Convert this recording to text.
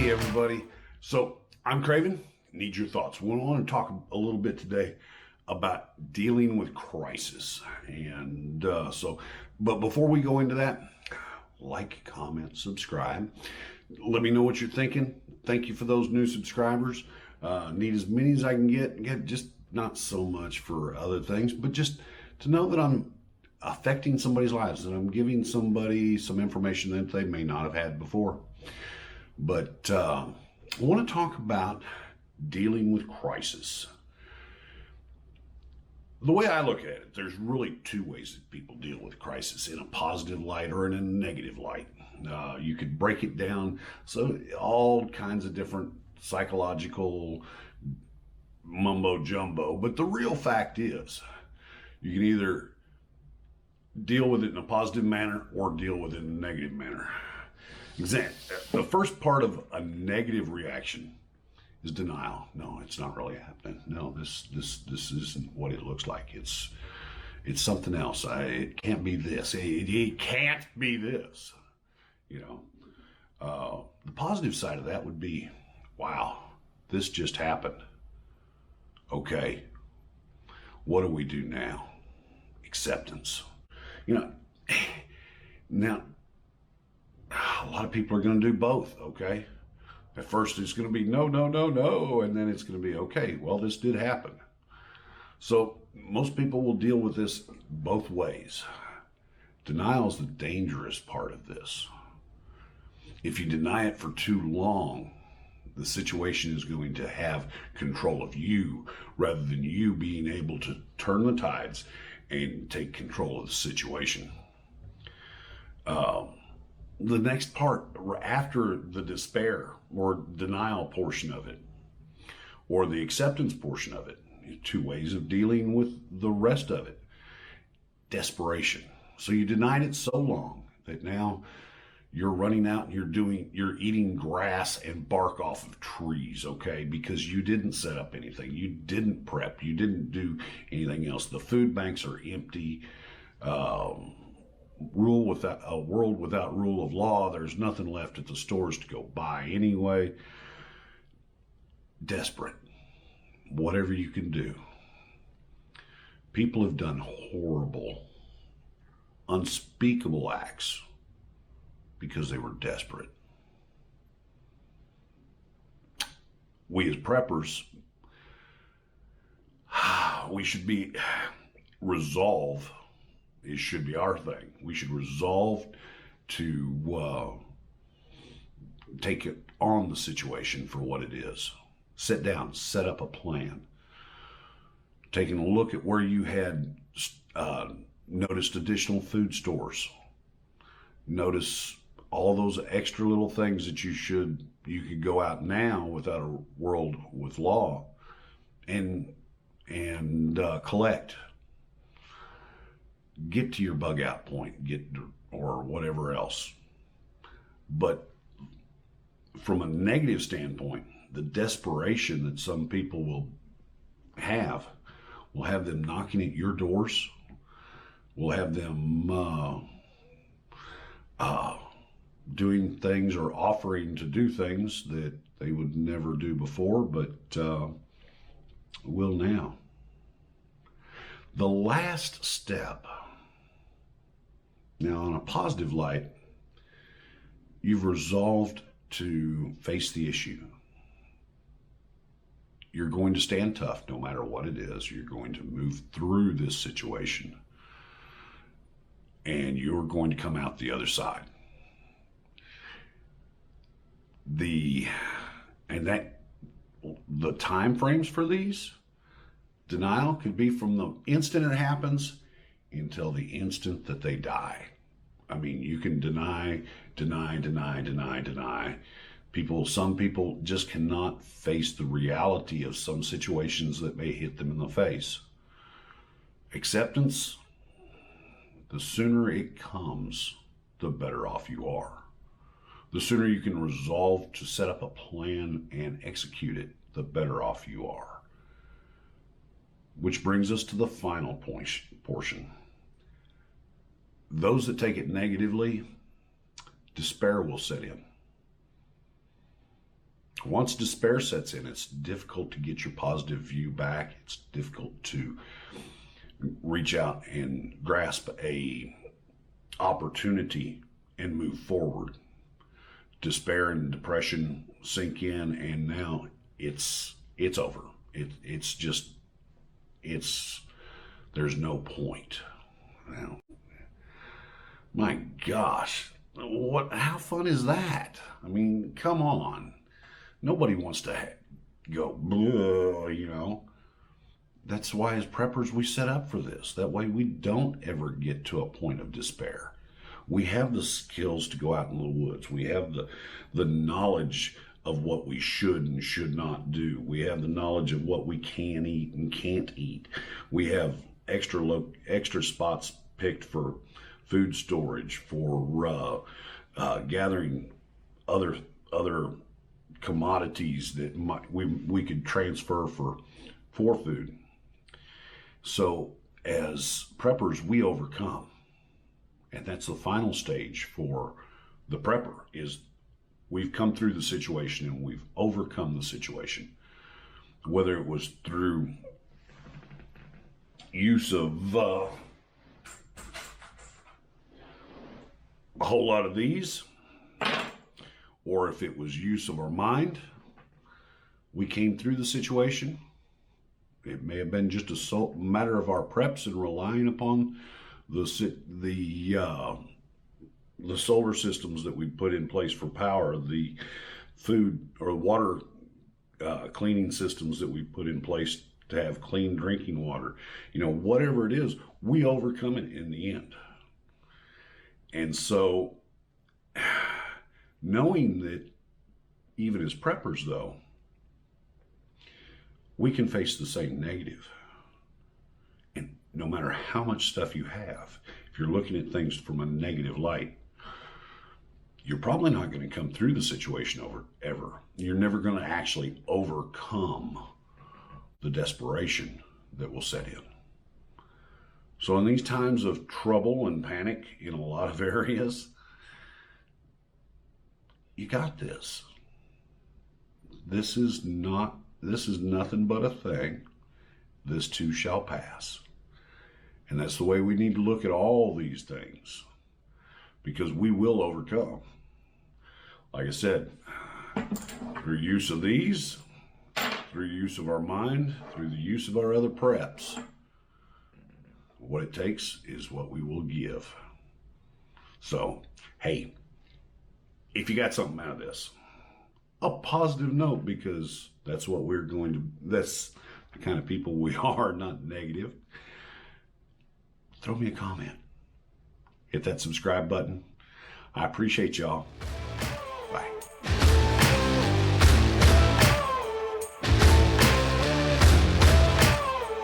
Hey everybody. So I'm Craven. Need your thoughts. We want to talk a little bit today about dealing with crisis. But before we go into that, like, comment, subscribe. Let me know what you're thinking. Thank you for those new subscribers. Need as many as I can get just not so much for other things, but just to know that I'm affecting somebody's lives, that I'm giving somebody some information that they may not have had before. But I want to talk about dealing with crisis. The way I look at it, there's really two ways that people deal with crisis, in a positive light or in a negative light. You could break it down, so all kinds of different psychological mumbo jumbo, but the real fact is you can either deal with it in a positive manner or deal with it in a negative manner. The first part of a negative reaction is denial. No, it's not really happening. No, this isn't what it looks like. It's something else. It can't be this. It can't be this. The positive side of that would be, wow, this just happened. Okay, what do we do now? Acceptance. Now, a lot of people are going to do both, okay? At first it's going to be no, and then it's going to be, okay, well, this did happen. So most people will deal with this both ways. Denial is the dangerous part of this. If you deny it for too long, the situation is going to have control of you rather than you being able to turn the tides and take control of the situation. The next part, after the despair or denial portion of it, or the acceptance portion of it, two ways of dealing with the rest of it. Desperation. So you denied it so long that now you're running out and you're eating grass and bark off of trees, okay? Because you didn't set up anything. You didn't prep. You didn't do anything else. The food banks are empty. A world without rule of law. There's nothing left at the stores to go buy anyway. Desperate. Whatever you can do. People have done horrible, unspeakable acts because they were desperate. We as preppers, we should be resolve. It should be our thing. We should resolve to take it on the situation for what it is. Sit down, set up a plan. Taking a look at where you had noticed additional food stores. Notice all those extra little things that you could go out now without a world with law and collect. Get to your bug out point, or whatever else. But from a negative standpoint, the desperation that some people will have them knocking at your doors, will have them doing things or offering to do things that they would never do before, but will now. The last step. Now, on a positive light, you've resolved to face the issue. You're going to stand tough no matter what it is. You're going to move through this situation, and you're going to come out the other side. The time frames for these, denial could be from the instant it happens until the instant that they die. I mean, you can deny. Some people just cannot face the reality of some situations that may hit them in the face. Acceptance, the sooner it comes, the better off you are. The sooner you can resolve to set up a plan and execute it, the better off you are. Which brings us to the final portion. Those that take it negatively, despair will set in. Once despair sets in, it's difficult to get your positive view back. It's difficult to reach out and grasp a opportunity and move forward. Despair and depression sink in, and now it's over. There's no point. Now, my gosh, how fun is that? I mean, come on. Nobody wants to go, you know. That's why as preppers we set up for this. That way we don't ever get to a point of despair. We have the skills to go out in the woods. We have the knowledge of what we should and should not do. We have the knowledge of what we can eat and can't eat. We have extra spots picked for food storage, for gathering other commodities that we could transfer for food. So as preppers, we overcome. And that's the final stage for the prepper, is we've come through the situation and we've overcome the situation. Whether it was through use of a whole lot of these, or if it was use of our mind, we came through the situation. It may have been just a matter of our preps and relying upon the solar systems that we put in place for power, the food or water cleaning systems that we put in place to have clean drinking water. You know, whatever it is, we overcome it in the end. And so, knowing that even as preppers, though, we can face the same negative. And no matter how much stuff you have, if you're looking at things from a negative light, you're probably not going to come through the situation ever. You're never going to actually overcome the desperation that will set in. So in these times of trouble and panic in a lot of areas, you got this. This is nothing but a thing. This too shall pass. And that's the way we need to look at all these things, because we will overcome. Like I said, through use of these, through use of our mind, through the use of our other preps. What it takes is what we will give. So, hey, if you got something out of this, a positive note, because that's the kind of people we are, not negative. Throw me a comment. Hit that subscribe button. I appreciate y'all.